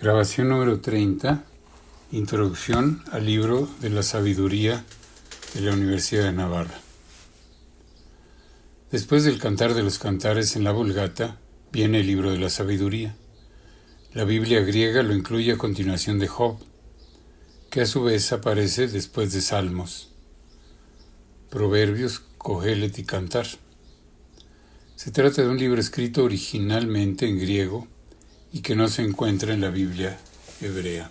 Grabación número 30, Introducción al libro de la sabiduría de la Universidad de Navarra. Después del Cantar de los Cantares en la Vulgata, viene el libro de la sabiduría. La Biblia griega lo incluye a continuación de Job, que a su vez aparece después de Salmos, Proverbios, Cogelet y Cantar. Se trata de un libro escrito originalmente en griego y que no se encuentra en la Biblia hebrea.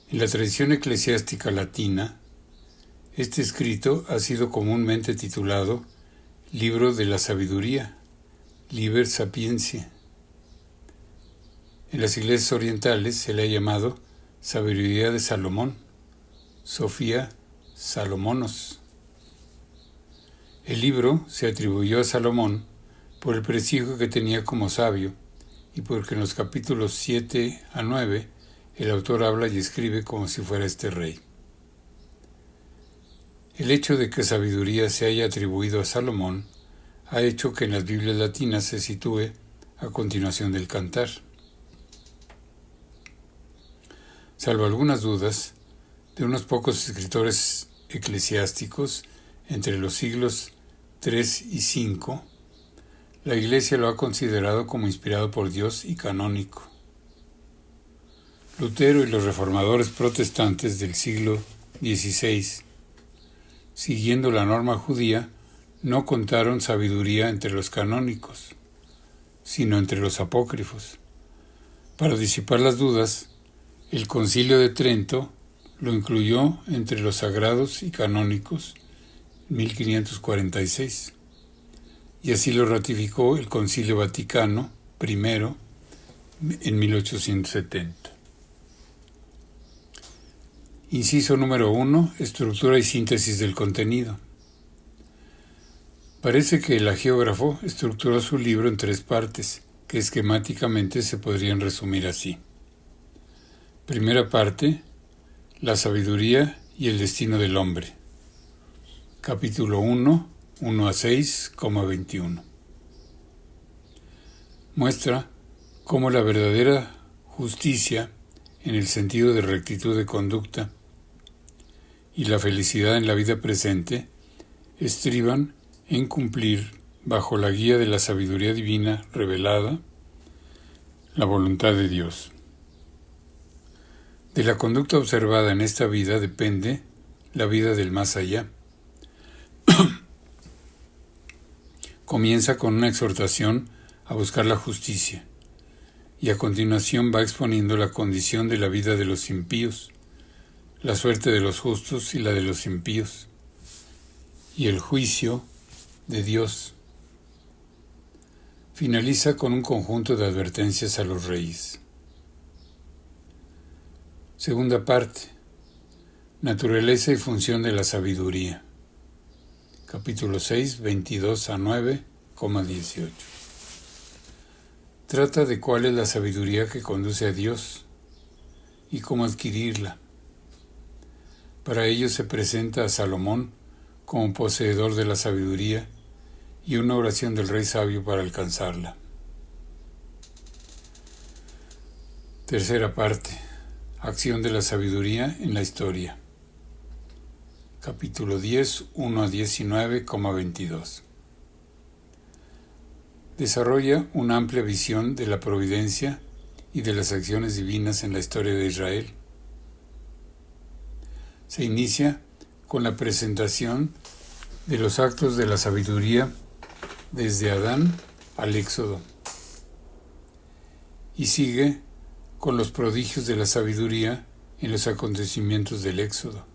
En la tradición eclesiástica latina, este escrito ha sido comúnmente titulado Libro de la Sabiduría, Liber Sapientiae. En las iglesias orientales se le ha llamado Sabiduría de Salomón, Sofía Salomonos. El libro se atribuyó a Salomón por el prestigio que tenía como sabio y porque en los capítulos 7 a 9 el autor habla y escribe como si fuera este rey. El hecho de que sabiduría se haya atribuido a Salomón ha hecho que en las Biblias latinas se sitúe a continuación del Cantar. Salvo algunas dudas, de unos pocos escritores eclesiásticos entre los siglos 3 y 5, la Iglesia lo ha considerado como inspirado por Dios y canónico. Lutero y los reformadores protestantes del siglo XVI, siguiendo la norma judía, no contaron sabiduría entre los canónicos, sino entre los apócrifos. Para disipar las dudas, el Concilio de Trento lo incluyó entre los sagrados y canónicos en 1546. Y así lo ratificó el Concilio Vaticano I en 1870. Inciso número 1. Estructura y síntesis del contenido. Parece que el hagiógrafo estructuró su libro en 3 partes, que esquemáticamente se podrían resumir así. Primera parte, la sabiduría y el destino del hombre. Capítulo 1. 1 a 6,21. Muestra cómo la verdadera justicia, en el sentido de rectitud de conducta, y la felicidad en la vida presente, estriban en cumplir, bajo la guía de la sabiduría divina revelada, la voluntad de Dios. De la conducta observada en esta vida depende la vida del más allá. Comienza con una exhortación a buscar la justicia y a continuación va exponiendo la condición de la vida de los impíos, la suerte de los justos y la de los impíos, y el juicio de Dios. Finaliza con un conjunto de advertencias a los reyes. Segunda parte, naturaleza y función de la sabiduría. Capítulo 6, 22 a 9,18. Trata de cuál es la sabiduría que conduce a Dios y cómo adquirirla. Para ello se presenta a Salomón como poseedor de la sabiduría y una oración del rey sabio para alcanzarla. Tercera parte, acción de la sabiduría en la historia. Capítulo 10, 1 a 19,22. Desarrolla una amplia visión de la providencia y de las acciones divinas en la historia de Israel. Se inicia con la presentación de los actos de la sabiduría desde Adán al Éxodo y sigue con los prodigios de la sabiduría en los acontecimientos del Éxodo.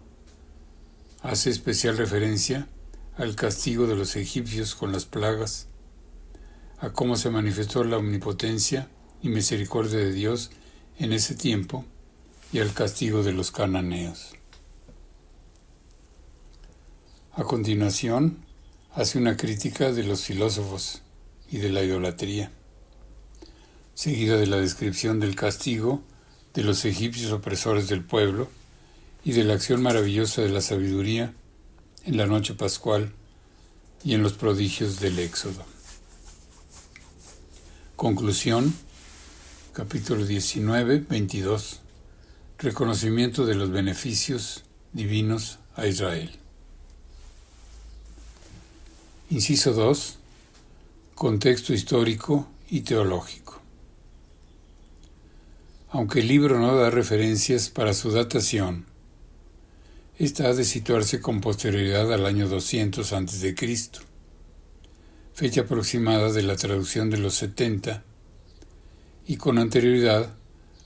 Hace especial referencia al castigo de los egipcios con las plagas, a cómo se manifestó la omnipotencia y misericordia de Dios en ese tiempo y al castigo de los cananeos. A continuación, hace una crítica de los filósofos y de la idolatría, seguida de la descripción del castigo de los egipcios opresores del pueblo y de la acción maravillosa de la sabiduría en la noche pascual y en los prodigios del Éxodo. Conclusión capítulo 19, 22. Reconocimiento de los beneficios divinos a Israel. Inciso 2. Contexto histórico y teológico. Aunque el libro no da referencias para su datación, esta ha de situarse con posterioridad al año 200 a.C., fecha aproximada de la traducción de los 70, y con anterioridad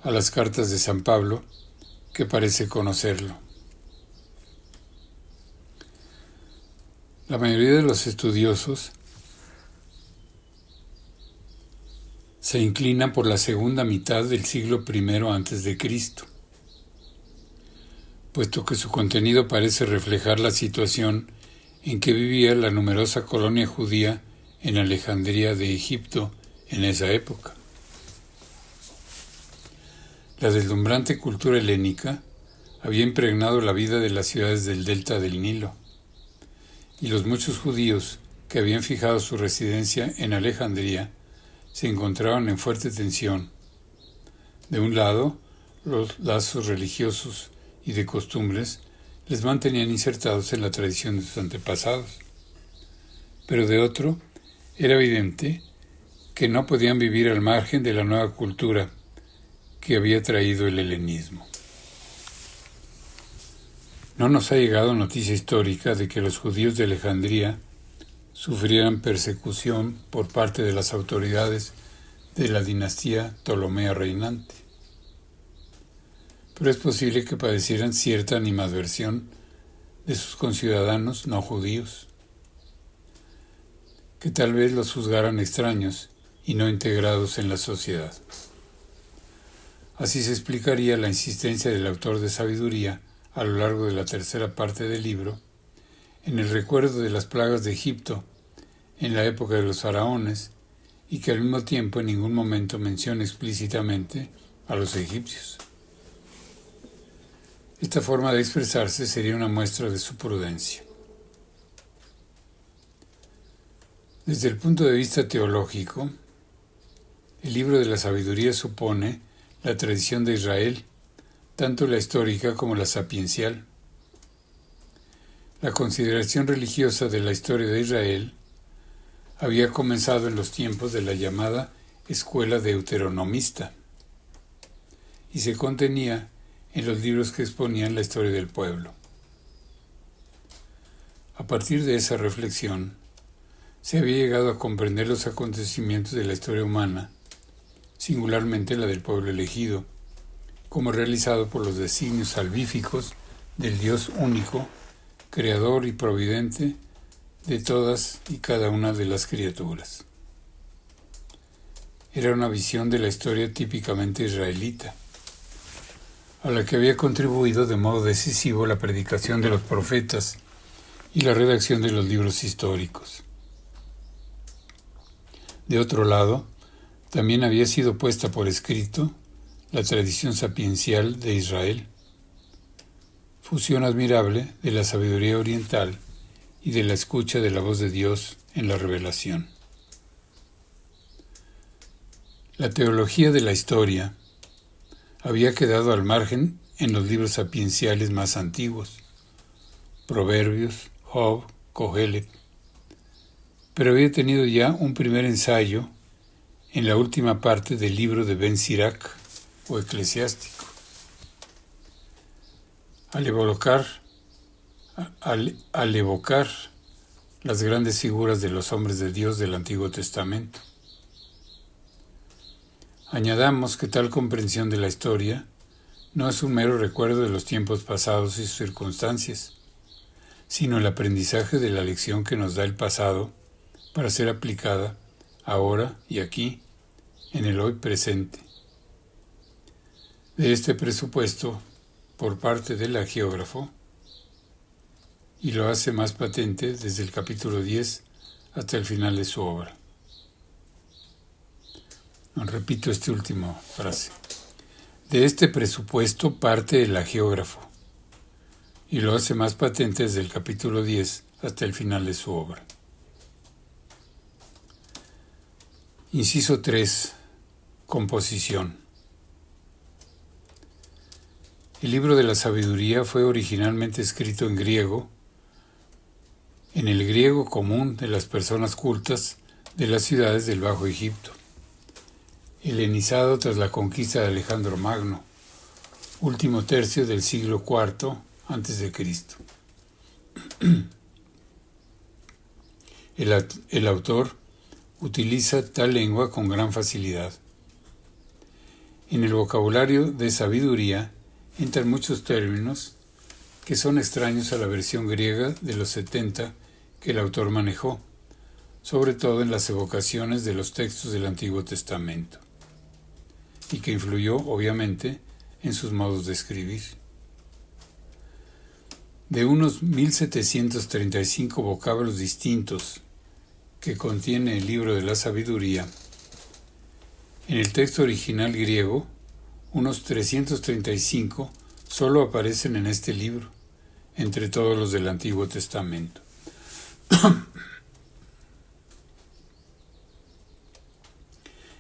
a las cartas de San Pablo, que parece conocerlo. La mayoría de los estudiosos se inclinan por la segunda mitad del siglo I a.C., puesto que su contenido parece reflejar la situación en que vivía la numerosa colonia judía en Alejandría de Egipto en esa época. La deslumbrante cultura helénica había impregnado la vida de las ciudades del delta del Nilo, y los muchos judíos que habían fijado su residencia en Alejandría se encontraban en fuerte tensión. De un lado, los lazos religiosos y de costumbres les mantenían insertados en la tradición de sus antepasados, pero de otro, era evidente que no podían vivir al margen de la nueva cultura que había traído el helenismo. No nos ha llegado noticia histórica de que los judíos de Alejandría sufrieran persecución por parte de las autoridades de la dinastía Ptolomea reinante, pero es posible que padecieran cierta animadversión de sus conciudadanos no judíos, que tal vez los juzgaran extraños y no integrados en la sociedad. Así se explicaría la insistencia del autor de Sabiduría a lo largo de la tercera parte del libro en el recuerdo de las plagas de Egipto en la época de los faraones, y que al mismo tiempo en ningún momento menciona explícitamente a los egipcios. Esta forma de expresarse sería una muestra de su prudencia. Desde el punto de vista teológico, el libro de la Sabiduría supone la tradición de Israel, tanto la histórica como la sapiencial. La consideración religiosa de la historia de Israel había comenzado en los tiempos de la llamada escuela deuteronomista y se contenía en los libros que exponían la historia del pueblo. A partir de esa reflexión, se había llegado a comprender los acontecimientos de la historia humana, singularmente la del pueblo elegido, como realizado por los designios salvíficos del Dios único, creador y providente de todas y cada una de las criaturas. Era una visión de la historia típicamente israelita, a la que había contribuido de modo decisivo la predicación de los profetas y la redacción de los libros históricos. De otro lado, también había sido puesta por escrito la tradición sapiencial de Israel, fusión admirable de la sabiduría oriental y de la escucha de la voz de Dios en la revelación. La teología de la historia había quedado al margen en los libros sapienciales más antiguos, Proverbios, Job, Cogelet, pero había tenido ya un primer ensayo en la última parte del libro de Ben Sirac, o Eclesiástico. Al evocar las grandes figuras de los hombres de Dios del Antiguo Testamento. Añadamos que tal comprensión de la historia no es un mero recuerdo de los tiempos pasados y sus circunstancias, sino el aprendizaje de la lección que nos da el pasado para ser aplicada ahora y aquí, en el hoy presente. De este presupuesto, por parte del hagiógrafo, y lo hace más patente desde el capítulo 10 hasta el final de su obra. Repito esta última frase. De este presupuesto parte el hagiógrafo, y lo hace más patente desde el capítulo 10 hasta el final de su obra. Inciso 3. Composición. El libro de la sabiduría fue originalmente escrito en griego, en el griego común de las personas cultas de las ciudades del Bajo Egipto, helenizado tras la conquista de Alejandro Magno, último tercio del siglo IV a.C. El autor utiliza tal lengua con gran facilidad. En el vocabulario de sabiduría entran muchos términos que son extraños a la versión griega de los 70 que el autor manejó, sobre todo en las evocaciones de los textos del Antiguo Testamento, y que influyó, obviamente, en sus modos de escribir. De unos 1735 vocablos distintos que contiene el libro de la sabiduría, en el texto original griego, unos 335 solo aparecen en este libro, entre todos los del Antiguo Testamento.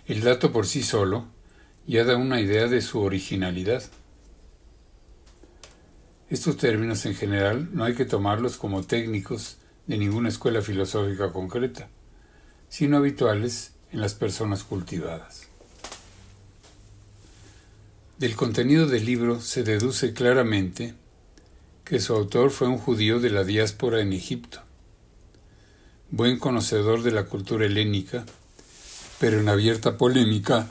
El dato por sí solo ya da una idea de su originalidad. Estos términos en general no hay que tomarlos como técnicos de ninguna escuela filosófica concreta, sino habituales en las personas cultivadas. Del contenido del libro se deduce claramente que su autor fue un judío de la diáspora en Egipto, buen conocedor de la cultura helénica, pero en abierta polémica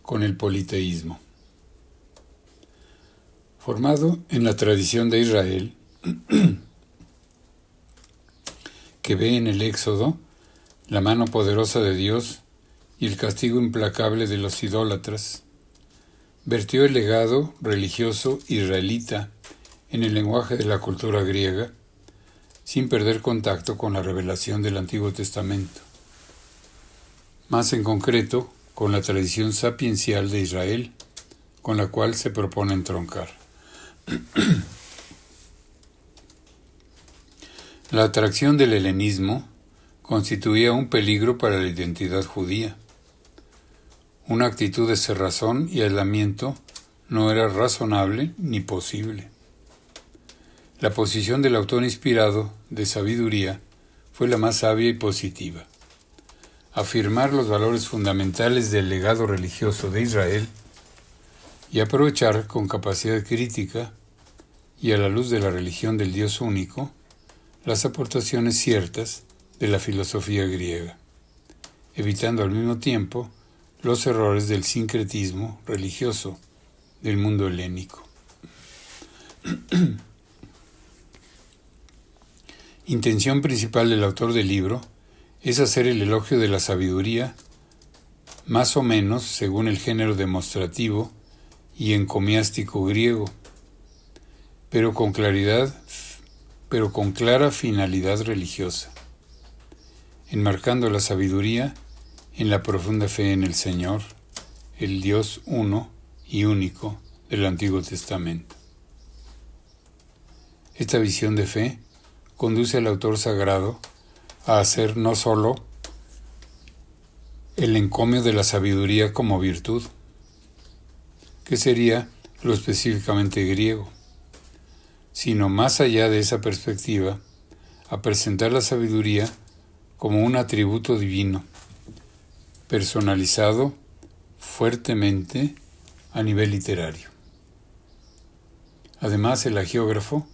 con el politeísmo. Formado en la tradición de Israel, que ve en el Éxodo la mano poderosa de Dios y el castigo implacable de los idólatras, vertió el legado religioso israelita en el lenguaje de la cultura griega, sin perder contacto con la revelación del Antiguo Testamento, más en concreto con la tradición sapiencial de Israel, con la cual se propone entroncar. La atracción del helenismo constituía un peligro para la identidad judía. Una actitud de cerrazón y aislamiento no era razonable ni posible. La posición del autor inspirado de sabiduría fue la más sabia y positiva. Afirmar los valores fundamentales del legado religioso de Israel y aprovechar con capacidad crítica y a la luz de la religión del Dios único las aportaciones ciertas de la filosofía griega, evitando al mismo tiempo los errores del sincretismo religioso del mundo helénico. Intención principal del autor del libro es hacer el elogio de la sabiduría, más o menos según el género demostrativo y encomiástico griego, pero con clara finalidad religiosa, enmarcando la sabiduría en la profunda fe en el Señor, el Dios uno y único del Antiguo Testamento. Esta visión de fe conduce al autor sagrado a hacer no sólo el encomio de la sabiduría como virtud, que sería lo específicamente griego, sino más allá de esa perspectiva, a presentar la sabiduría como un atributo divino, personalizado fuertemente a nivel literario. Además, el hagiógrafo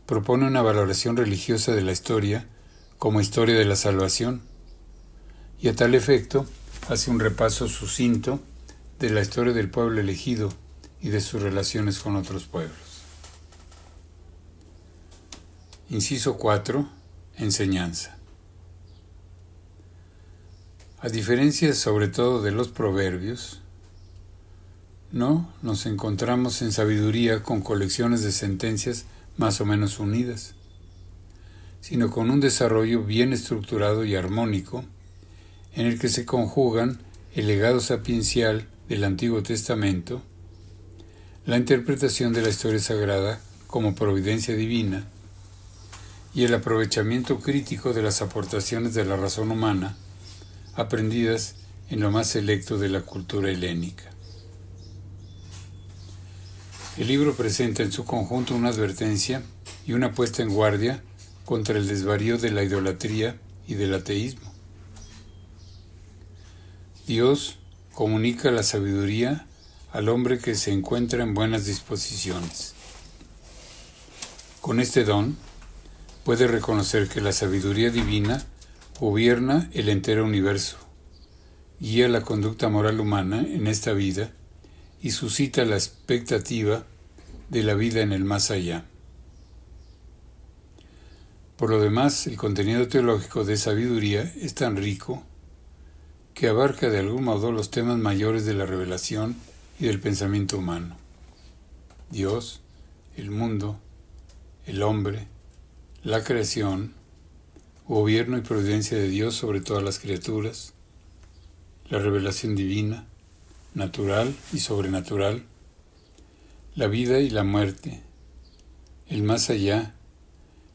propone una valoración religiosa de la historia como historia de la salvación, y a tal efecto hace un repaso sucinto de la historia del pueblo elegido y de sus relaciones con otros pueblos. Inciso 4. Enseñanza. A diferencia sobre todo de los proverbios, no nos encontramos en sabiduría con colecciones de sentencias más o menos unidas, sino con un desarrollo bien estructurado y armónico en el que se conjugan el legado sapiencial del Antiguo Testamento, la interpretación de la historia sagrada como providencia divina, y el aprovechamiento crítico de las aportaciones de la razón humana, aprendidas en lo más selecto de la cultura helénica. El libro presenta en su conjunto una advertencia y una puesta en guardia contra el desvarío de la idolatría y del ateísmo. Dios comunica la sabiduría al hombre que se encuentra en buenas disposiciones. Con este don, puede reconocer que la sabiduría divina gobierna el entero universo, guía la conducta moral humana en esta vida y suscita la expectativa de la vida en el más allá. Por lo demás, el contenido teológico de sabiduría es tan rico que abarca de algún modo los temas mayores de la revelación y del pensamiento humano: Dios, el mundo, el hombre, la creación, gobierno y providencia de Dios sobre todas las criaturas, la revelación divina, natural y sobrenatural, la vida y la muerte, el más allá,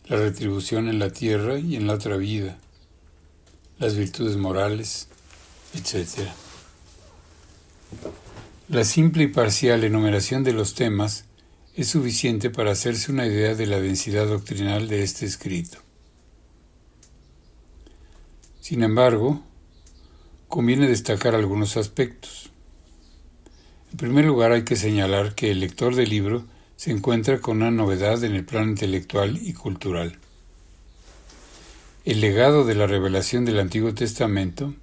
la retribución en la tierra y en la otra vida, las virtudes morales, etc. La simple y parcial enumeración de los temas es suficiente para hacerse una idea de la densidad doctrinal de este escrito. Sin embargo, conviene destacar algunos aspectos. En primer lugar, hay que señalar que el lector del libro se encuentra con una novedad en el plano intelectual y cultural. El legado de la revelación del Antiguo Testamento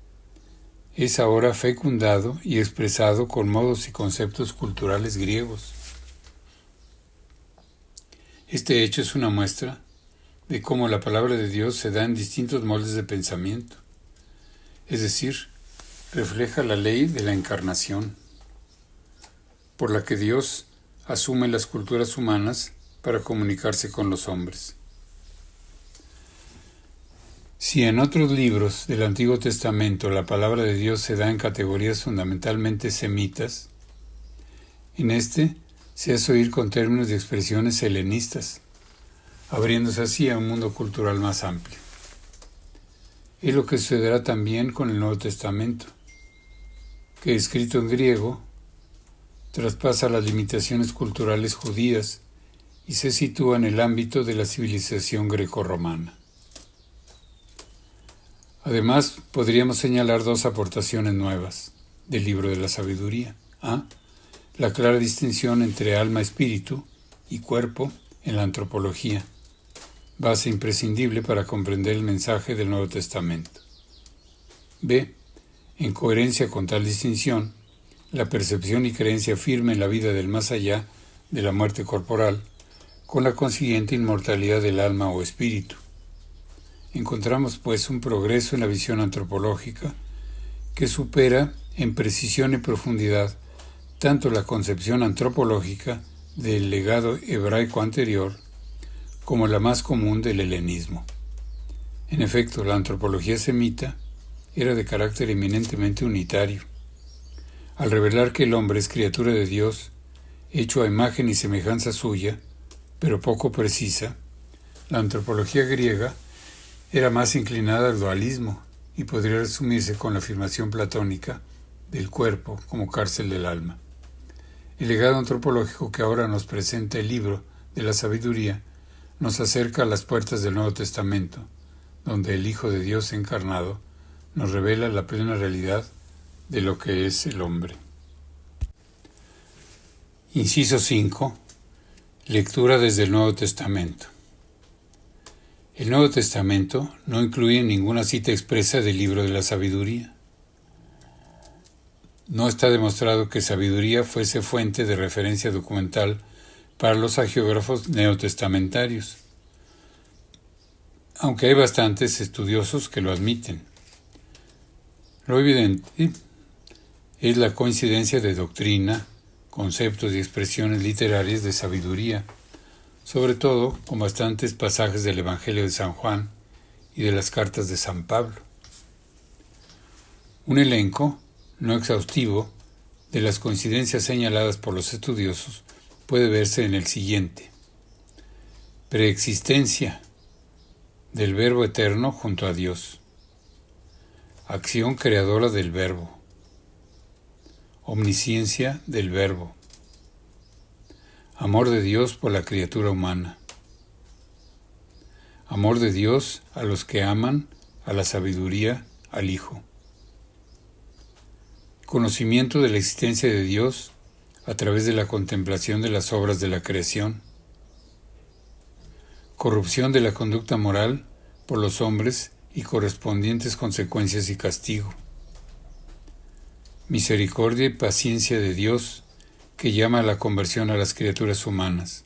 es ahora fecundado y expresado con modos y conceptos culturales griegos. Este hecho es una muestra de cómo la palabra de Dios se da en distintos moldes de pensamiento, es decir, refleja la ley de la encarnación, por la que Dios asume las culturas humanas para comunicarse con los hombres. Si en otros libros del Antiguo Testamento la palabra de Dios se da en categorías fundamentalmente semitas, en este se hace oír con términos y expresiones helenistas, abriéndose así a un mundo cultural más amplio. Es lo que sucederá también con el Nuevo Testamento, que escrito en griego, traspasa las limitaciones culturales judías y se sitúa en el ámbito de la civilización grecorromana. Además, podríamos señalar dos aportaciones nuevas del libro de la sabiduría. La clara distinción entre alma-espíritu y cuerpo en la antropología, base imprescindible para comprender el mensaje del Nuevo Testamento. B. En coherencia con tal distinción, la percepción y creencia firme en la vida del más allá de la muerte corporal, con la consiguiente inmortalidad del alma o espíritu. Encontramos, pues, un progreso en la visión antropológica que supera en precisión y profundidad tanto la concepción antropológica del legado hebraico anterior como la más común del helenismo. En efecto, la antropología semita era de carácter eminentemente unitario. Al revelar que el hombre es criatura de Dios, hecho a imagen y semejanza suya, pero poco precisa, la antropología griega era más inclinada al dualismo y podría resumirse con la afirmación platónica del cuerpo como cárcel del alma. El legado antropológico que ahora nos presenta el libro de la sabiduría nos acerca a las puertas del Nuevo Testamento, donde el Hijo de Dios encarnado nos revela la plena realidad de lo que es el hombre. Inciso 5. Lectura desde el Nuevo Testamento. El Nuevo Testamento no incluye ninguna cita expresa del libro de la sabiduría. No está demostrado que sabiduría fuese fuente de referencia documental para los hagiógrafos neotestamentarios, aunque hay bastantes estudiosos que lo admiten. Lo evidente es la coincidencia de doctrina, conceptos y expresiones literarias de sabiduría, sobre todo con bastantes pasajes del Evangelio de San Juan y de las cartas de San Pablo. Un elenco, no exhaustivo, de las coincidencias señaladas por los estudiosos puede verse en el siguiente. Preexistencia del Verbo eterno junto a Dios. Acción creadora del Verbo. Omnisciencia del Verbo. Amor de Dios por la criatura humana. Amor de Dios a los que aman, a la sabiduría, al Hijo. Conocimiento de la existencia de Dios a través de la contemplación de las obras de la creación. Corrupción de la conducta moral por los hombres y correspondientes consecuencias y castigo. Misericordia y paciencia de Dios que llama a la conversión a las criaturas humanas.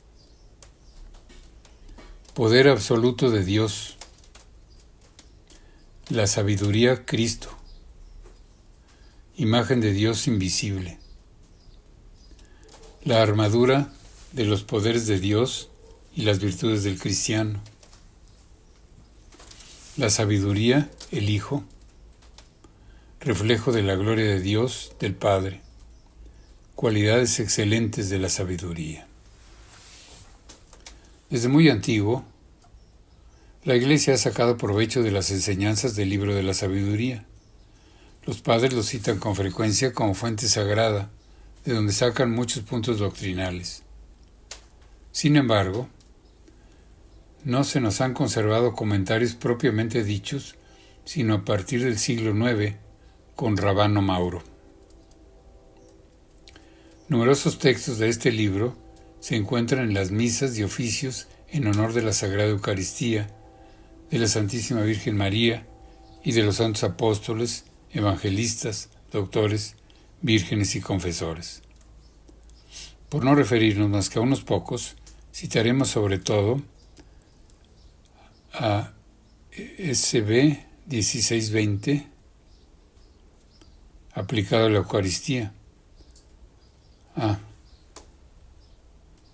Poder absoluto de Dios. La sabiduría Cristo. Imagen de Dios invisible. La armadura de los poderes de Dios y las virtudes del cristiano. La sabiduría, el Hijo, reflejo de la gloria de Dios, del Padre, cualidades excelentes de la sabiduría. Desde muy antiguo, la Iglesia ha sacado provecho de las enseñanzas del libro de la sabiduría. Los padres lo citan con frecuencia como fuente sagrada, de donde sacan muchos puntos doctrinales. Sin embargo, no se nos han conservado comentarios propiamente dichos, sino a partir del siglo IX, con Rabano Mauro. Numerosos textos de este libro se encuentran en las misas y oficios en honor de la Sagrada Eucaristía, de la Santísima Virgen María y de los santos apóstoles, evangelistas, doctores, vírgenes y confesores. Por no referirnos más que a unos pocos, citaremos sobre todo a SB 1620, aplicado a la Eucaristía.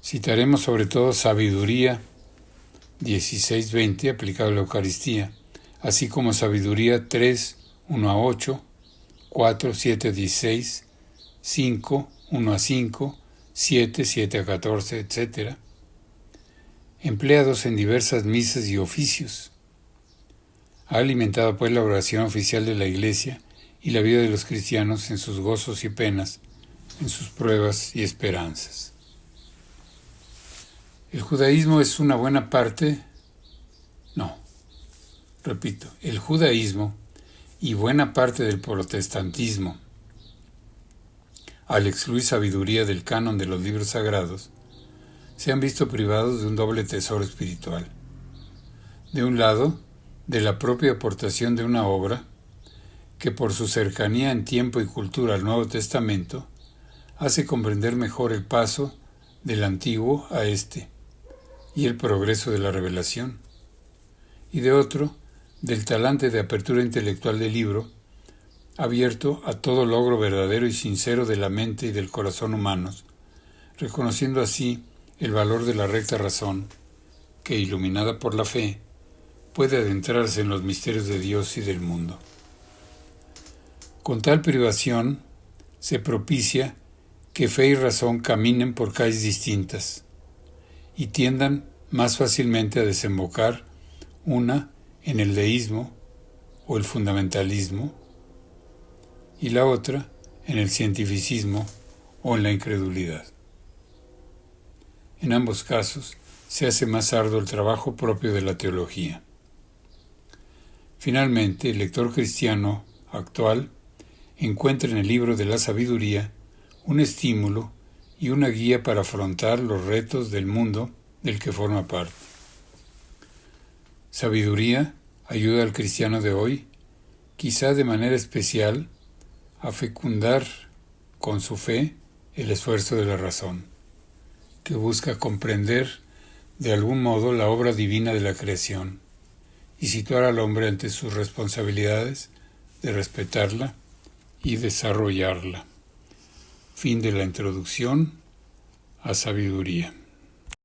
Citaremos sobre todo Sabiduría 1620, aplicado a la Eucaristía, así como Sabiduría 3, 1 a 8, 4, 7 a 16, 5, 1 a 5, 7, 7 a 14, etc., empleados en diversas misas y oficios. Ha alimentado pues la oración oficial de la Iglesia y la vida de los cristianos en sus gozos y penas, en sus pruebas y esperanzas. El judaísmo es una buena parte, el judaísmo y buena parte del protestantismo, al excluir sabiduría del canon de los libros sagrados, se han visto privados de un doble tesoro espiritual. De un lado, de la propia aportación de una obra que por su cercanía en tiempo y cultura al Nuevo Testamento hace comprender mejor el paso del Antiguo a este y el progreso de la revelación. Y de otro, del talante de apertura intelectual del libro, abierto a todo logro verdadero y sincero de la mente y del corazón humanos, reconociendo así el valor de la recta razón, que, iluminada por la fe, puede adentrarse en los misterios de Dios y del mundo. Con tal privación se propicia que fe y razón caminen por calles distintas y tiendan más fácilmente a desembocar una en el deísmo o el fundamentalismo y la otra en el cientificismo o en la incredulidad. En ambos casos se hace más arduo el trabajo propio de la teología. Finalmente, el lector cristiano actual encuentra en el libro de la sabiduría un estímulo y una guía para afrontar los retos del mundo del que forma parte. Sabiduría ayuda al cristiano de hoy, quizá de manera especial, a fecundar con su fe el esfuerzo de la razón, que busca comprender de algún modo la obra divina de la creación y situar al hombre ante sus responsabilidades de respetarla y desarrollarla. Fin de la introducción a Sabiduría.